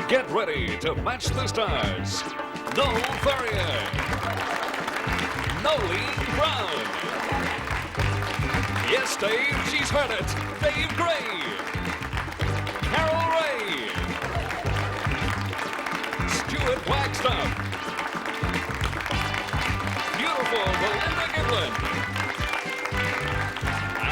Get ready to match the stars. Noel Ferrier, Nolene Brown. Yes, Dave, she's heard it. Dave Gray, Carol Ray, Stuart Wagstaff, beautiful Belinda Giblin.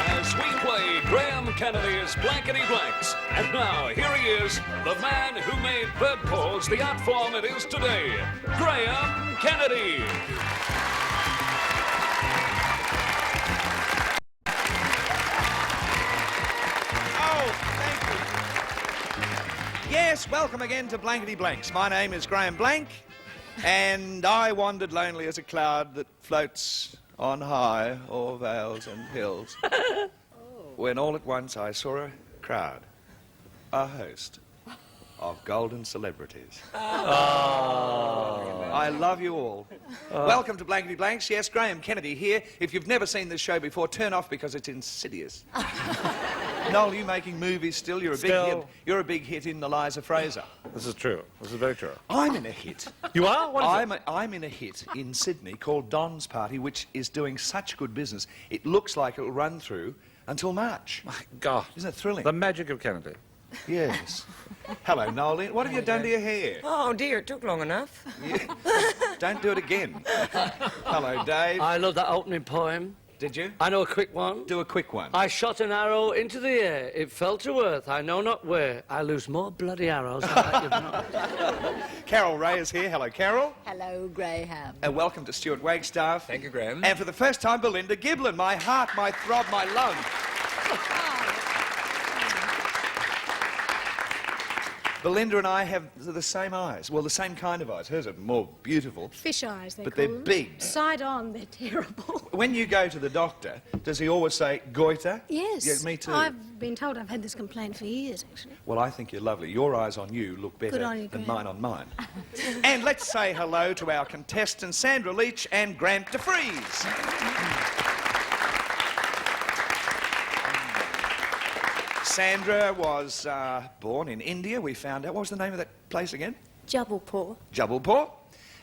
As we play Graham Kennedy's Blankety Blanks. And now, here he is, the man who made bird calls the art form it is today, Graham Kennedy. Oh, thank you. Yes, welcome again to Blankety Blanks. My name is Graham Blank, and I wandered lonely as a cloud that floats on high o'er vales and hills. When all at once I saw a crowd, a host of golden celebrities. Oh. I love you all. Welcome to Blankety Blanks. Yes, Graham Kennedy here. If you've never seen this show before, turn off because it's insidious. Noel, you making movies still? You're a big hit. You're a big hit in Eliza Fraser. This is true. This is very true. I'm in a hit. You are? What is it? I'm in a hit in Sydney called Don's Party, which is doing such good business. It looks like it'll run through until March. My God. Isn't it thrilling? The magic of Kennedy. Yes. Hello, Noel. What have you done to your hair? Oh, dear, it took long enough. Yeah. Don't do it again. Hello, Dave. I love that opening poem. Did you? I know a quick one. Do a quick one. I shot an arrow into the air. It fell to earth. I know not where. I lose more bloody arrows than that you've not. Carol Ray is here. Hello, Carol. Hello, Graham. And welcome to Stuart Wagstaff. Thank you, Graham. And for the first time, Belinda Giblin. My heart, my throb, my love. Belinda and I have the same eyes. Well, the same kind of eyes. Hers are more beautiful. Fish eyes, But they're big. Side on, they're terrible. When you go to the doctor, does he always say, goiter? Yes. Yeah, me too. I've been told I've had this complaint for years, actually. Well, I think you're lovely. Your eyes on you look better Good on you, than Graham. mine on mine. And let's say hello to our contestants, Sandra Leach and Grant DeFries. Sandra was born in India, we found out. What was the name of that place again? Jabalpur. Jabalpur.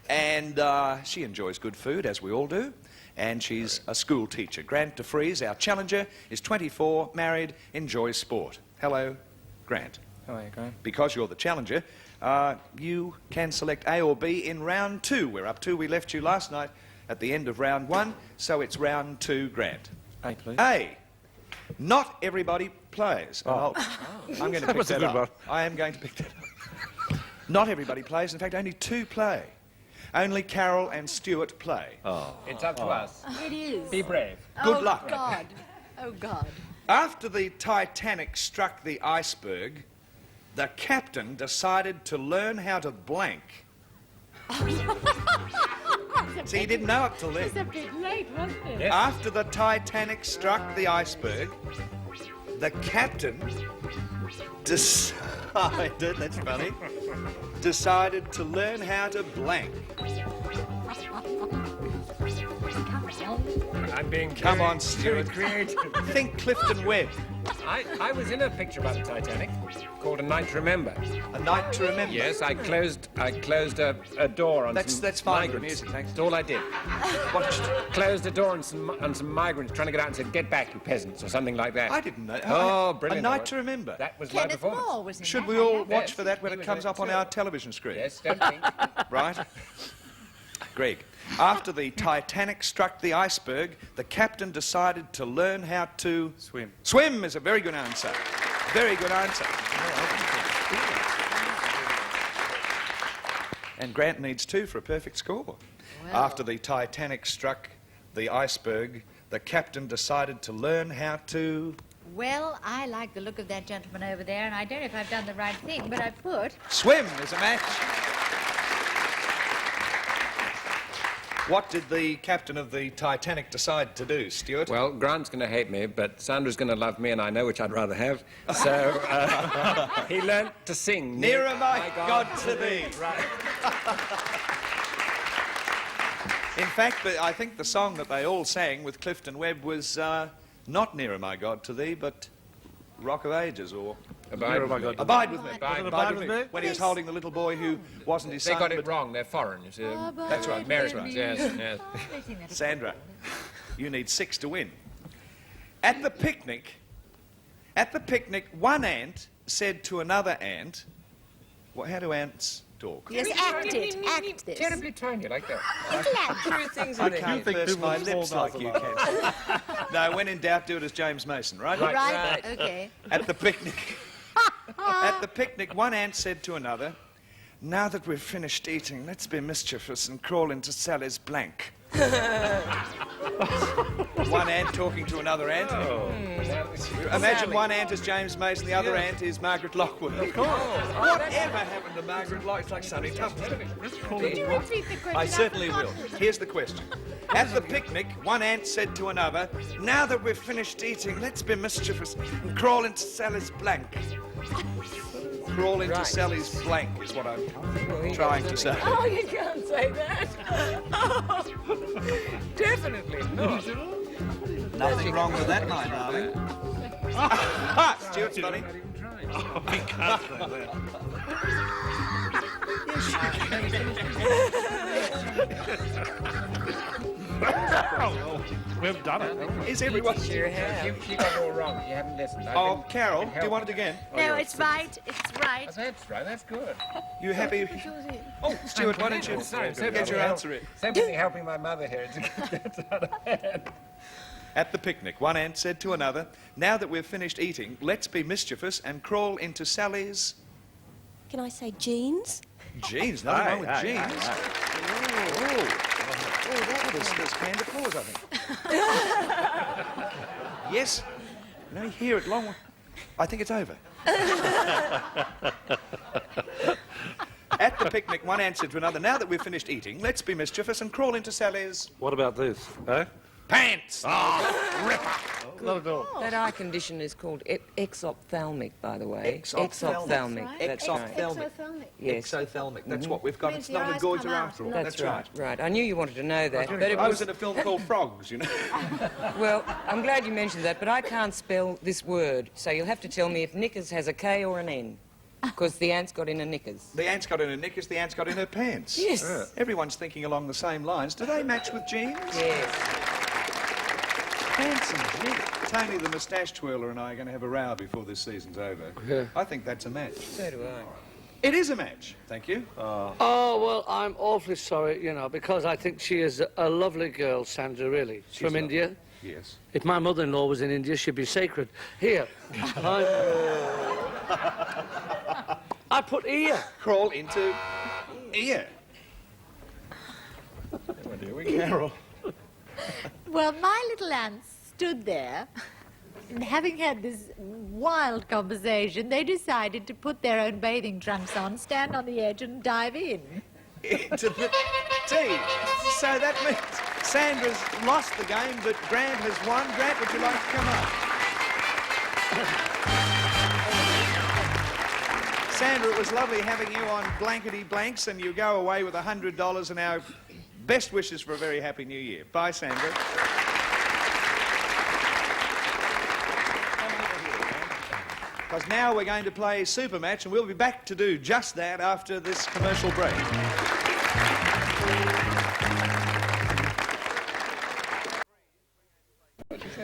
And she enjoys good food, as we all do. And she's a school teacher. Grant DeFries, our challenger, is 24, married, enjoys sport. Hello, Grant. How are you, Graham? Because you're the challenger, you can select A or B in round 2. We're up to. We left you last night at the end of round 1, so it's round 2, Grant. A, please. A. Not everybody plays. Oh. I'm going to pick that up. I am going to pick that up. Not everybody plays. In fact, only 2 play. Only Carol and Stuart play. Oh. It's up to us. It is. Be brave. Good luck. Oh, God. Oh, God. After the Titanic struck the iceberg, the captain decided to learn how to blank. See, he didn't know up till then. It's a bit late, wasn't it? Yes. After the Titanic struck the iceberg, the captain decided, that's funny, decided to learn how to blank. I'm being Come on, Stuart. creative. Think Clifton Webb. I was in a picture about the Titanic called A Night to Remember. A Night to Remember. Yes, I closed a door on That's some fine with the migrants. music, thanks. That's all I did. Watched. Closed a door on some migrants trying to get out and said, "Get back, you peasants," or something like that. I didn't know. Oh, brilliant. A Night to Remember. That was my Kenneth performance. Moore was in Should that, we all hadn't watch Yes, for that when he it was comes very up on true. our television screen? Yes, don't think. Right? Greg, after the Titanic struck the iceberg, the captain decided to learn how to... Swim. Swim is a very good answer. Very good answer. And Grant needs 2 for a perfect score. After the Titanic struck the iceberg, the captain decided to learn how to... Well, I like the look of that gentleman over there, and I don't know if I've done the right thing, but I put... Swim is a match. What did the captain of the Titanic decide to do, Stuart? Well, Grant's going to hate me, but Sandra's going to love me, and I know which I'd rather have. So he learnt to sing. Nearer my God to thee. Right. In fact, I think the song that they all sang with Clifton Webb was not Nearer My God to Thee, but Rock of Ages, or Abide with me. Abide with me. Abide with me? When he was holding the little boy who wasn't his They son. got it but- wrong. They're foreign. You see. That's right, Americans. Yes, yes. Sandra, you need 6 to win. At the picnic, one ant said to another ant, well, how do ants talk? Yes, act it. Act this. Terribly tiny like that. Little act. Things I in there. can't burst my lips like you can. No, when in doubt, do it as James Mason, right? Right? Okay. At the picnic. At the picnic, one ant said to another, now that we've finished eating, let's be mischievous and crawl into Sally's blank. One ant talking to another ant. Imagine one ant is James Mason, the other ant is Margaret Lockwood. Whatever happened to Margaret Lockwood? It's like Sonny Tupperton. Could you repeat the question? I certainly will. Here's the question. At the picnic, one ant said to another, now that we've finished eating, let's be mischievous and crawl into Sally's blank. Crawl into Sally's blank is what I'm trying to say. Oh, you can't say that. Oh, definitely not. Nothing wrong with that, my darling. Stuart's funny. We can't say that. We've done it. Is everyone... Sure have. You got it all wrong. You haven't listened. Oh, Carol, do you want it again? No, it's right. It's right. That's right. That's good. You happy? Oh, Stuart, why don't you Sorry, get your answer in? Somebody helping my mother here. It's out of hand. At the picnic, one ant said to another, now that we've finished eating, let's be mischievous and crawl into Sally's... Can I say jeans? Jeans, nothing wrong with jeans. Oh, there's canned applause, I think. Yes? No, you hear it long. I think it's over. At the picnic, one ant said to another, now that we've finished eating, let's be mischievous and crawl into Sally's... What about this? Eh? Pants! Not at all. That eye condition is called exophthalmic, by the way. Exophthalmic. That's right. Exothermic. Yes. Exothalmic. That's what we've got. Means It's your not a eyes goiter come out, after all. not- That's right. Right. I knew you wanted to know that. But it I was, was in a film called Frogs, you know. well, I'm glad you mentioned that, but I can't spell this word, so you'll have to tell me if knickers has a K or an N. Because the ant's got in a knickers. The ant's got in her knickers, the ant's got in her pants. Yes. Everyone's thinking along the same lines. Do they match with jeans? Yes. Pants and jeans. Tony the moustache twirler and I are going to have a row before this season's over. Yeah. I think that's a match. So do I. It is a match. Thank you. Oh, well, I'm awfully sorry, you know, because I think she is a lovely girl, Sandra, really. She's from India. Yes. If my mother-in-law was in India, she'd be sacred. Here. I put ear. Crawl into ear. Carol. Well, my little ants stood there, and having had this wild conversation, they decided to put their own bathing trunks on, stand on the edge, and dive in. Into the tea. So that means Sandra's lost the game, but Grant has won. Grant, would you like to come up? Sandra, it was lovely having you on Blankety Blanks, and you go away with $100 and our best wishes for a very happy new year. Bye, Sandra. Because now we're going to play Super Match, and we'll be back to do just that after this commercial break.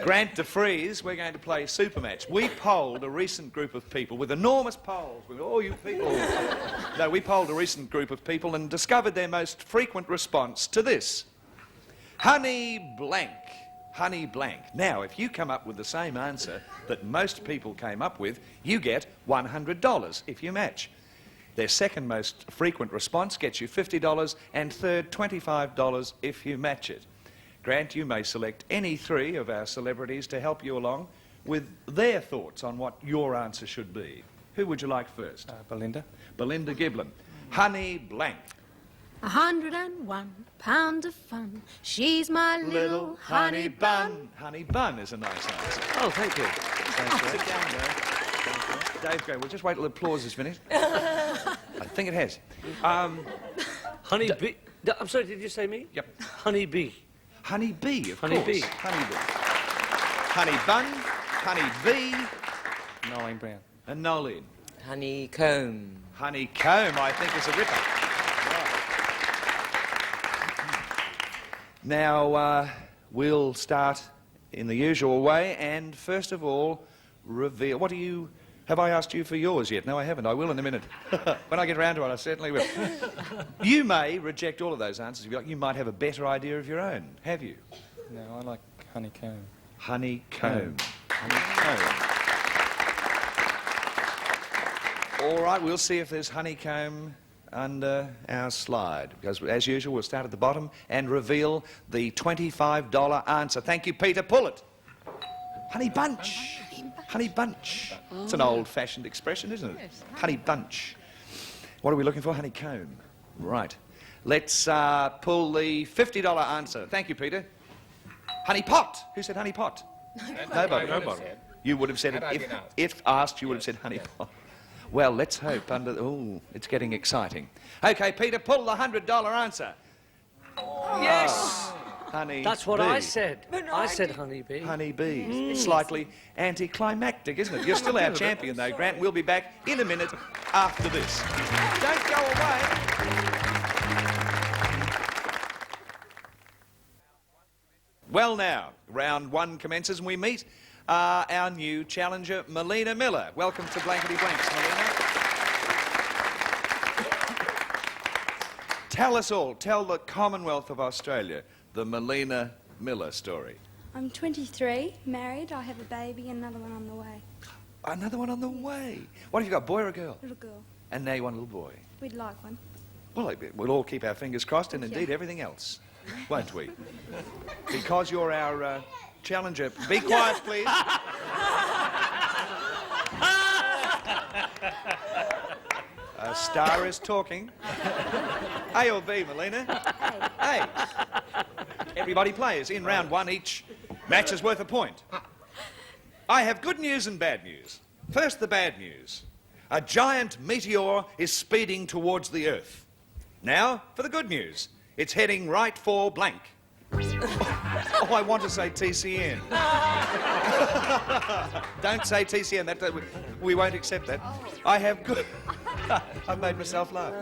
Grant DeFries, we're going to play Super Match. We polled a recent group of people with enormous polls. With all you people. No, we polled a recent group of people and discovered their most frequent response to this. Honey blank. Honey blank. Now, if you come up with the same answer that most people came up with, you get $100 if you match. Their second most frequent response gets you $50 and third $25 if you match it. Grant, you may select any three of our celebrities to help you along with their thoughts on what your answer should be. Who would you like first? Belinda. Belinda Giblin. Honey blank. 101 pounds of fun. She's my little honey bun. Honey bun is a nice answer. Oh, thank you. Sit down, Dave. Dave, go. We'll just wait till the applause is finished. I think it has. Honey bee. I'm sorry, did you say me? Yep. Honey bee. Honey bee, of Honey course. bee. Honey bee. Honey bun, honey bee. Nolene Brown. And Nolene? Honeycomb. Honeycomb, I think, is a ripper. Now, we'll start in the usual way, and first of all, reveal. What do you... Have I asked you for yours yet? No, I haven't. I will in a minute. When I get round to it, I certainly will. You may reject all of those answers if you like. You might have a better idea of your own. Have you? No, I like honeycomb. Honeycomb. Honeycomb. All right, we'll see if there's honeycomb under our slide, because as usual we'll start at the bottom and reveal the $25 answer. Thank you, Peter. Pull it. Honey bunch. Honey bunch. It's an old-fashioned expression, isn't it? Yes. Honey bunch. What are we looking for? Honeycomb. Right. Let's pull the $50 answer. Thank you, Peter. Honey pot. Who said honey pot? Nobody. You would have said it if asked. You would have said honey pot. Well, let's hope under... Oh, it's getting exciting. OK, Peter, pull the $100 answer. Yes! Honey That's what bee. I said. I said honeybee. Honey bee. Slightly anticlimactic, isn't it? You're still our champion, though, Grant. We'll be back in a minute after this. Don't go away. Well, now, round one commences and we meet our new challenger, Melina Miller. Welcome to Blankety Blanks, Melina. Tell us all, tell the Commonwealth of Australia the Melina Miller story. I'm 23, married, I have a baby and another one on the way. Another one on the way. What have you got, boy or a girl? Little girl. And now you want a little boy. We'd like one. Well, we'll all keep our fingers crossed and indeed everything else, won't we? Because you're our challenger. Be quiet, please. A star is talking. A or B, Melina? A. Everybody plays. In round one, each match is worth a point. I have good news and bad news. First, the bad news. A giant meteor is speeding towards the Earth. Now, for the good news. It's heading right for blank. Oh, I want to say TCN. Don't say TCN. We won't accept that. I have good... I've made myself laugh.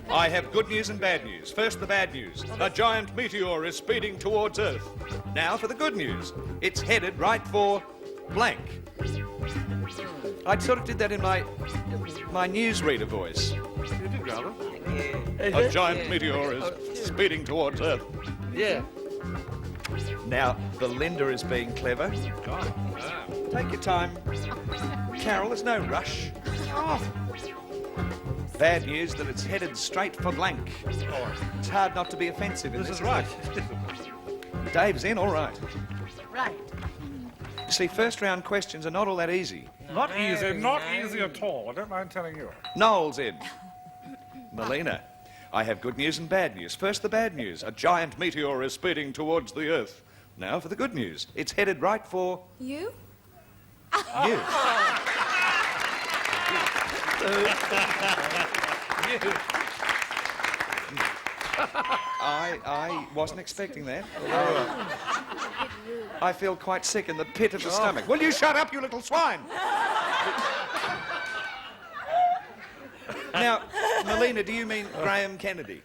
I have good news and bad news. First, the bad news. A giant meteor is speeding towards Earth. Now for the good news. It's headed right for blank. I sort of did that in my newsreader voice. You did, rather. A giant meteor is speeding towards Earth. Yeah. Now, Belinda is being clever. Take your time. Carol, there's no rush. Bad news that it's headed straight for blank. It's hard not to be offensive in this. This is right. Dave's in, all right. Right. You see, first round questions are not all that easy. Not easy, not easy at all. I don't mind telling you. Noel's in. Melina, I have good news and bad news. First, the bad news. A giant meteor is speeding towards the Earth. Now for the good news. It's headed right for You? you. I wasn't expecting that. I feel quite sick in the pit of the stomach. Will you shut up, you little swine? Now, Melina, do you mean Graham Kennedy?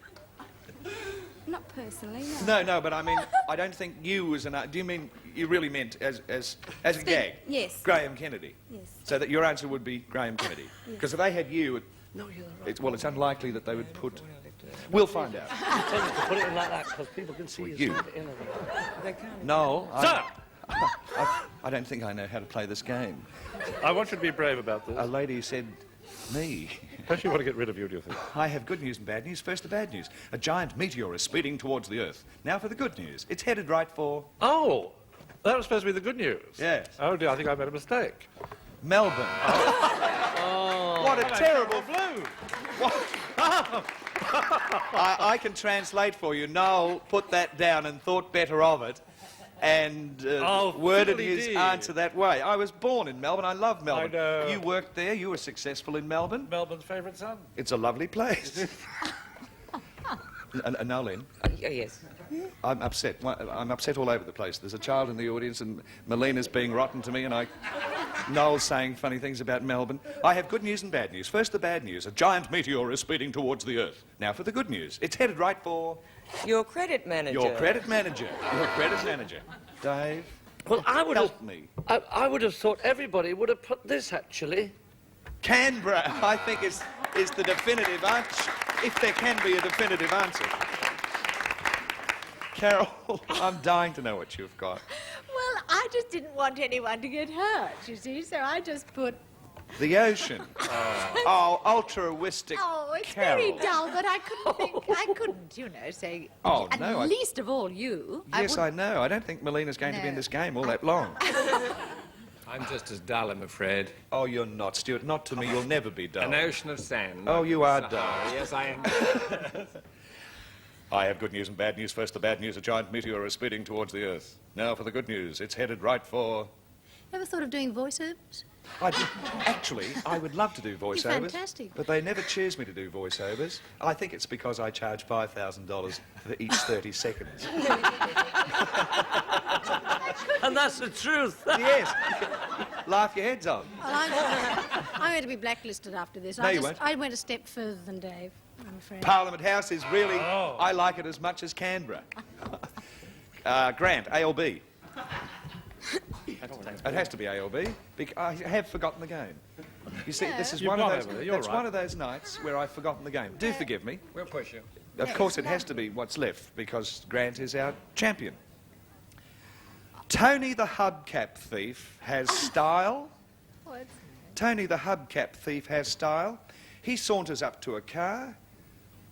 Not personally, no. No, but I mean, I don't think you was an... Do you mean you really meant as a gag? Yes. Graham Kennedy? Yes. So that your answer would be Graham Kennedy? Because if they had you... No, you're right. Well, it's unlikely that they would put... We'll find out. I tell you to put it in like that because people can see you. in it. No, Sir! I don't think I know how to play this game. I want you to be brave about this. A lady said me. Don't you want to get rid of you, do you think? I have good news and bad news. First, the bad news. A giant meteor is speeding towards the Earth. Now for the good news. It's headed right for... Oh, that was supposed to be the good news. Yes. Oh, dear, I think I made a mistake. Melbourne. Oh. What a terrible blue. I can translate for you. Noel put that down and thought better of it and worded his answer that way. I was born in Melbourne. I love Melbourne. I know. You worked there. You were successful in Melbourne. Melbourne's favourite son. It's a lovely place. Noelin, Yes. I'm upset. I'm upset all over the place. There's a child in the audience and Melina's being rotten to me and I Noel's saying funny things about Melbourne. I have good news and bad news. First, the bad news. A giant meteor is speeding towards the Earth. Now for the good news. It's headed right for... Your credit manager. Your credit manager. Your credit manager. Dave, Well, I would help have... me. I would have thought everybody would have put this, actually. Canberra, I think, is the definitive answer, if there can be a definitive answer. Carol, I'm dying to know what you've got. Well, I just didn't want anyone to get hurt, you see, so I just put... The ocean. Oh, altruistic Oh, it's Carol. very dull, but I couldn't, you know, say... Oh, and no, I- least of all you. Yes, I I know. I don't think Melina's going to be in No. this game all that long. I'm just as dull, I'm afraid. Oh, you're not, Stuart. Not to me. You'll never be dull. An ocean of sand. Oh, you are Sahara. dull. Yes, I am. I have good news and bad news. First, the bad news. A giant meteor is speeding towards the Earth. Now for the good news. It's headed right for... Ever thought of doing voiceovers? Actually, I would love to do voiceovers. fantastic. But they never choose me to do voiceovers. I think it's because I charge $5,000 for each 30 seconds. And that's the truth. Yes. Laugh your heads off. Well, I'm going to be blacklisted after this. No, you won't. I went a step further than Dave, I'm afraid. Parliament House is really... I like it as much as Canberra. Grant, A or B? It has to be A or B. I have forgotten the game. You see, this is You've one got of those... over there, you're That's right. one of those nights where I've forgotten the game. Do forgive me. We'll push you. Of course, it has to be what's left, because Grant is our champion. Tony the hubcap thief has style. Tony the hubcap thief has style. He saunters up to a car,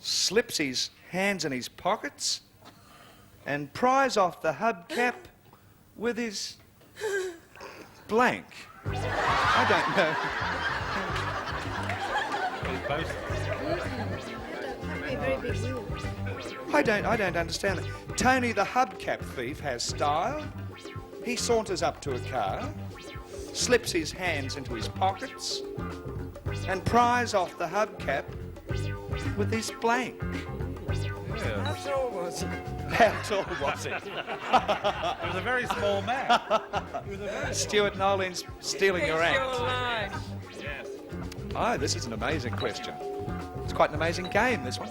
slips his hands in his pockets, and pries off the hubcap with his blank. I don't know. A very big rule. I don't understand that. Tony the hubcap thief has style. He saunters up to a car, slips his hands into his pockets, and pries off the hubcap with his blank. How tall was he? How tall was it? He was a very small man. Stuart Nolan's stealing your Your act. line. Oh, this is an amazing question. It's quite an amazing game, this one.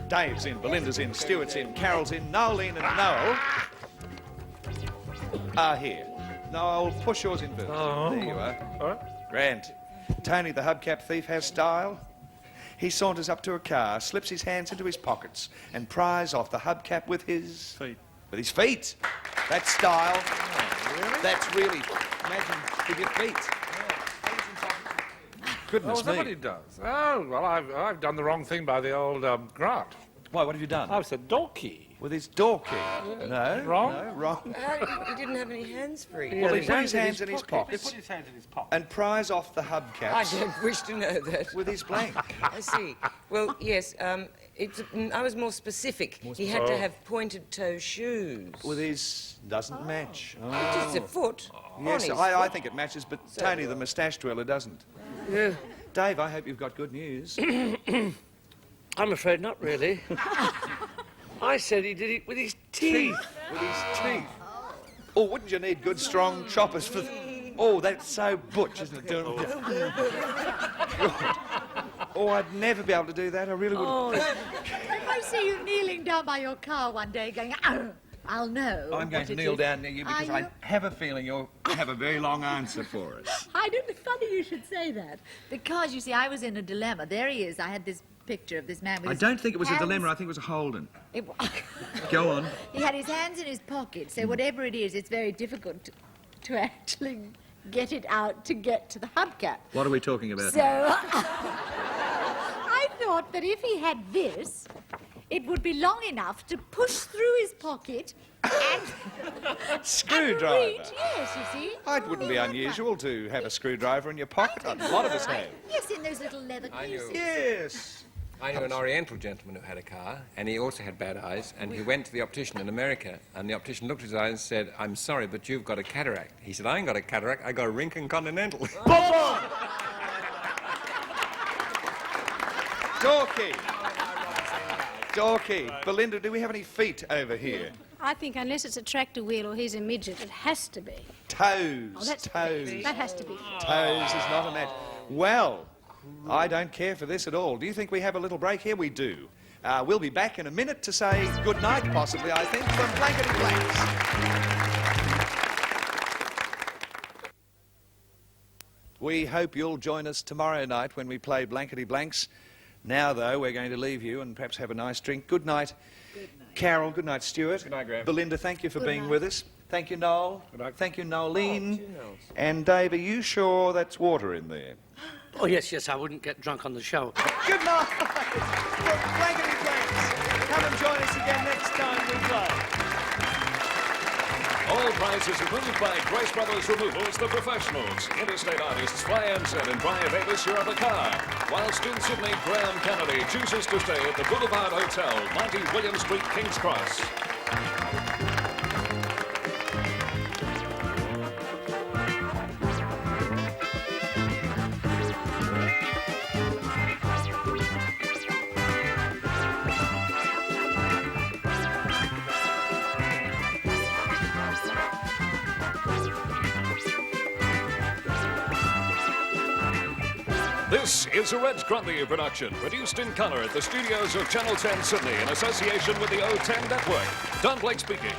Dave's in, Belinda's in, Stuart's in, Carol's in, Noeline and Noel are here. Noel, push yours in first. There you are. All right. Grant. Tony the hubcap thief has style. He saunters up to a car, slips his hands into his pockets, and pries off the hubcap with his... Feet. With his feet. That's style. That's really... Imagine with your feet. Oh, Goodness me. somebody does. Oh, well, I've done the wrong thing by the old Grant. Why, what have you done? I've said donkey. With his door key. No. Wrong? No, wrong. He didn't have any hands free. Well, he put his hands in his He pockets put his hands in his pocket. and pries off the I hubcaps don't wish to know that. with his blank. I see. Well, yes, I was more specific. He had to have pointed toe shoes. With his... doesn't match. Oh. Just a foot on Yes, his I foot. think it matches, but Tony the moustache twirler doesn't. Yeah. Dave, I hope you've got good news. I'm afraid not really. I said he did it with his teeth. With his teeth. Oh, wouldn't you need good, strong choppers for... Oh, that's so butch, isn't it? Oh, I'd never be able to do that. I really wouldn't. If I see you kneeling down by your car one day going, "Arr," I'll know. I'm going what to it kneel is. down near you because Are I you? have a feeling you'll have a very long answer for us. I don't know. Funny you should say that. Because, you see, I was in a dilemma. There he is. I had this picture of this man with I his don't think it was a hands- dilemma. I think it was a Holden. It wa- Go on. He had his hands in his pocket, so whatever it is, it's very difficult to actually get it out to get to the hubcap. What are we talking about? So I thought that if he had this, it would be long enough to push through his pocket and Screwdriver. reach. Yes, you see. It wouldn't be unusual to have a screwdriver in your pocket. A lot of us have. Yes, in those little leather cases. Yes. I knew an Oriental gentleman who had a car, and he also had bad eyes, and he went to the optician in America, and the optician looked at his eyes and said, "I'm sorry, but you've got a cataract." He said, "I ain't got a cataract, I got a Rincon Continental." Dorky. Dorky. Belinda, do we have any feet over here? I think unless it's a tractor wheel or he's a midget, it has to be. Toes. Oh, that's toes. That has to be. Toes is not a match. Well, I don't care for this at all. Do you think we have a little break here? We do. We'll be back in a minute to say good night, possibly, I think, from Blankety Blanks. We hope you'll join us tomorrow night when we play Blankety Blanks. Now, though, we're going to leave you and perhaps have a nice drink. Good night, Carol. Good night, Stuart. Good night, Graham. Belinda, thank you for Good being night. with us. Thank you, Noel. Good night. Thank you, Nolene. 2 Noels. And Dave, are you sure that's water in there? Oh, yes, I wouldn't get drunk on the show. Good night. From Blankety Blanks. Come and join us again next time we play. All prizes approved by Grace Brothers Removals, the professionals. Interstate artists Fly Ensign and Brian Davis share the car. Whilst in Sydney, Graham Kennedy chooses to stay at the Boulevard Hotel, 90 William Street, King's Cross. This is a Reg Grundy production, produced in colour at the studios of Channel 10 Sydney in association with the O10 Network. Don Blake speaking.